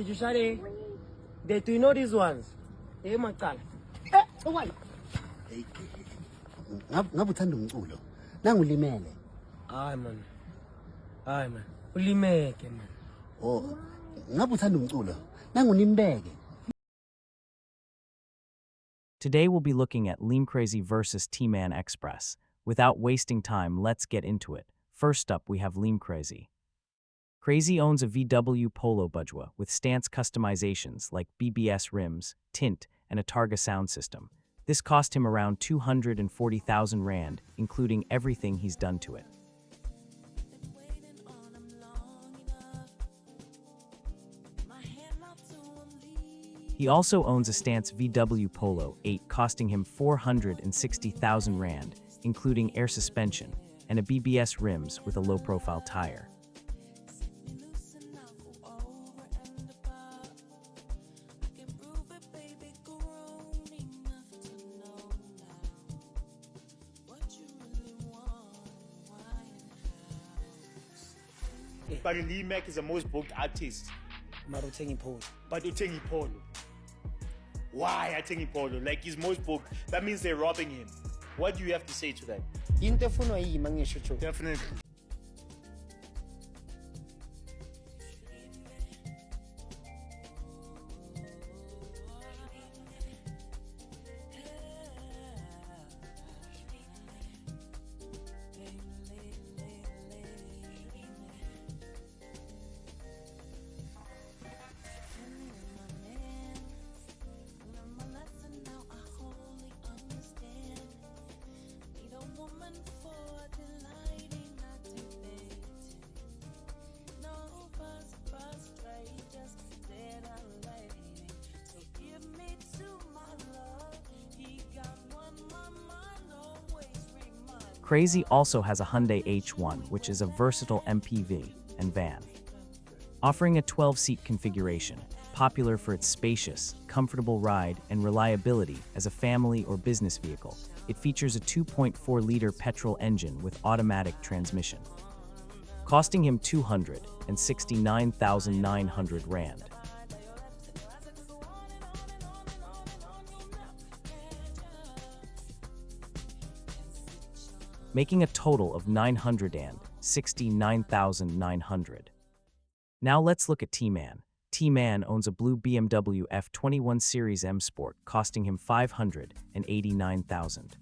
Did you share it? Do you know these ones? Eh, Makala. Why? Ngabuthanda umculo. Nangulimele. Hayi man. Ulimeke man. Oh, ngabuthanda umculo. Nangunimbeke. Today we'll be looking at Limcrazy versus T-Man Express. Without wasting time, let's get into it. First up, we have Limcrazy. Crazy owns a VW Polo Budget with stance customizations like BBS rims, tint, and a Targa sound system. This cost him around 240,000 Rand, including everything he's done to it. He also owns a Stance VW Polo 8 costing him 460,000 Rand, including air suspension, and a BBS rims with a low-profile tire. But Lee Mack is the most booked artist. Marutengi Polo. But Utengi Polo. Why Utengi Polo? Like he's most booked. That means they're robbing him. What do you have to say to that? Definitely. Crazy also has a Hyundai H1, which is a versatile MPV and van. Offering a 12-seat configuration, popular for its spacious, comfortable ride and reliability as a family or business vehicle, it features a 2.4-liter petrol engine with automatic transmission, costing him 269,900 Rand. Making a total of 969,900. Now let's look at T-Man. T-Man owns a blue BMW F21 Series M Sport, costing him 589,000.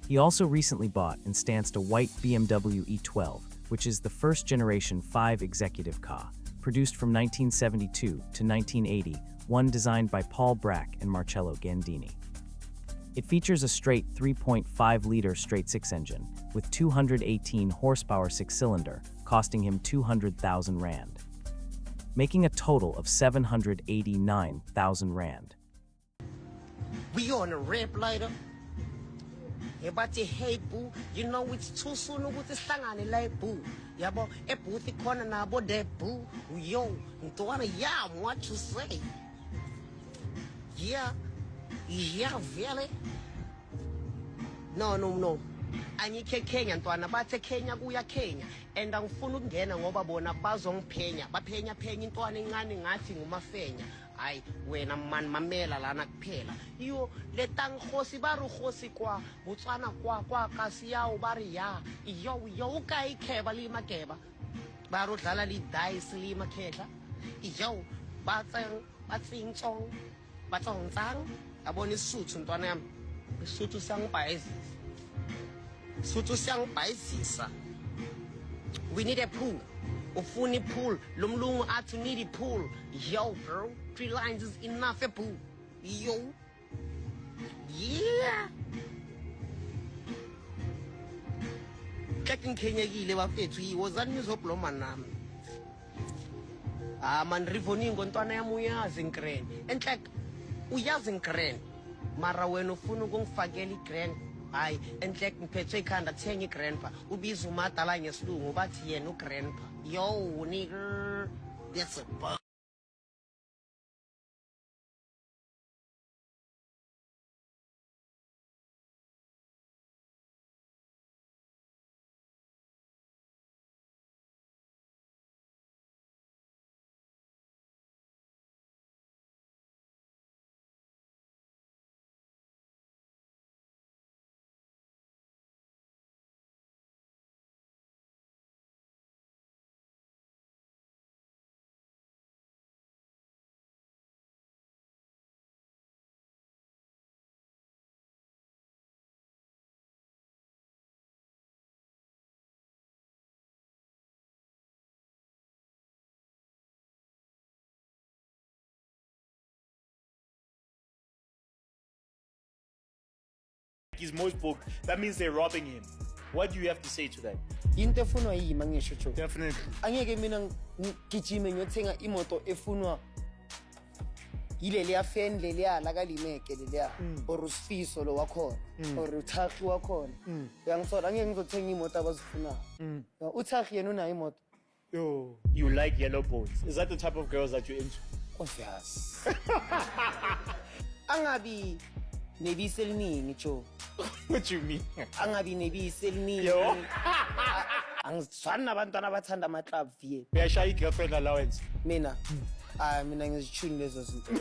He also recently bought and stanced a white BMW E12, which is the first-generation 5 executive car, produced from 1972 to 1980, one designed by Paul Bracq and Marcello Gandini. It features a straight 3.5-liter straight-six engine with 218 horsepower 6-cylinder, costing him 200,000 Rand, making a total of 789,000 Rand. We on a rap later. Everybody hey boo, you know it's too soon with the song on the light boo. Yabo, a booty corner na bo de boo. Yo, Ntoana yam, what you say? Yeah, really? No. Anyike Kenya Ntoana bathe Kenya kuya Kenya. And angifuna ukungena ngoba bona bazongiphenya. Baphenya Ntoana encane ngathi ngumafenya. Ay wena man mamela lana kuphela iyo letang khosi ba re khosi kwa Botswana kwa kasi yao ba re ya yo ka ikheba le makeba ba ro dlala le dice le makhetla yo batsing tsong batsong tsang yabona isuthu ntwana yami isuthu siyangibhayizisa we need a pool ufuna ipool lo mlungu athi need a pool yo bro 3 lines is enough a pool yo yeah kakingikhenyekile bafethu yiwozani nizobloma nami man rivoningo ntwana yami uyazi ngren enhle uyazi ngren mara wena ufuna ukungifakela igrand hayi enhle ngiphethwe ikhanda thenga igrandpa ubiza umadala ngesilungu bathi yena ugrandpa yo nigger that's a bug. He's most booked. That means they're robbing him. What do you have to say to that? into efunwa yimi angisho cho Definitely. angeke mina ngigijime ngiyothenga imoto efunwa yileli yafeni leliya lakalimeke leliya or usifiso lo wakhona or uthakhi wakhona uyangisola angeke ngizothenga imoto abazifunayo uthakhi yena unayo imoto Yo, you like yellow bones. Is that the type of girls that you're into? obvious angabi nebisi eliningi cho What do you mean? angabi nebisi eliningi Yo. angizifani nabantwana abathanda ama-club vie May I share your girlfriend allowance? mina mina ngizithuni lezo zinto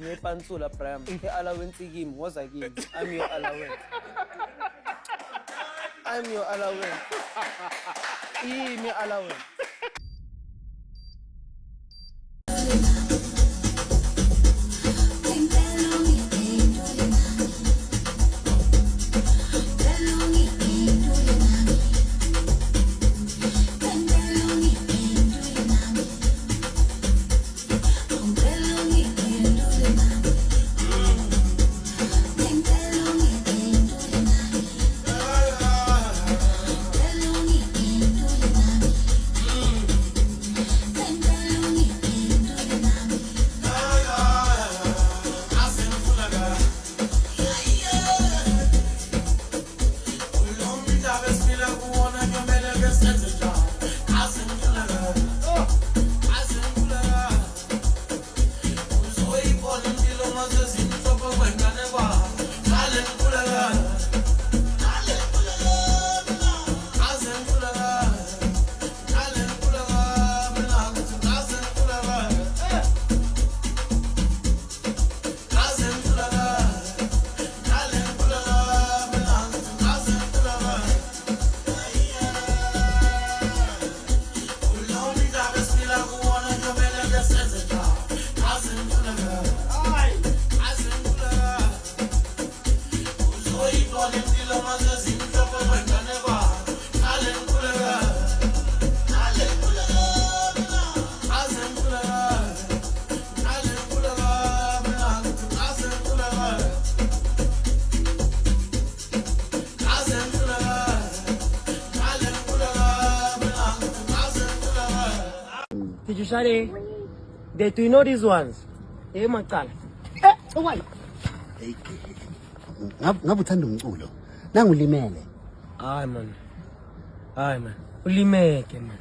ngepansula Brian i-allowance kimi woza kimi I'm your allowance yimi allowance Did you share? Do you know these ones? Eh macala. Why? ngabe uthanda umculo nangulimele Hayi man. Ulimeke man.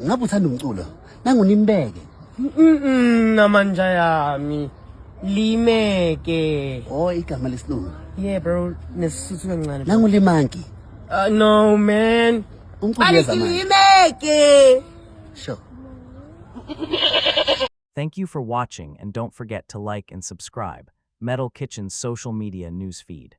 ngabe uthanda umculo nangunimbeke Namanja yami. Limeke. igama lesilungu Yeah bro, nesisuthu kancane. nangulimanki No man. umculo yazamanje Limeke. sure. Thank you for watching, and don't forget to like and subscribe Metal Kitchen's social media newsfeed.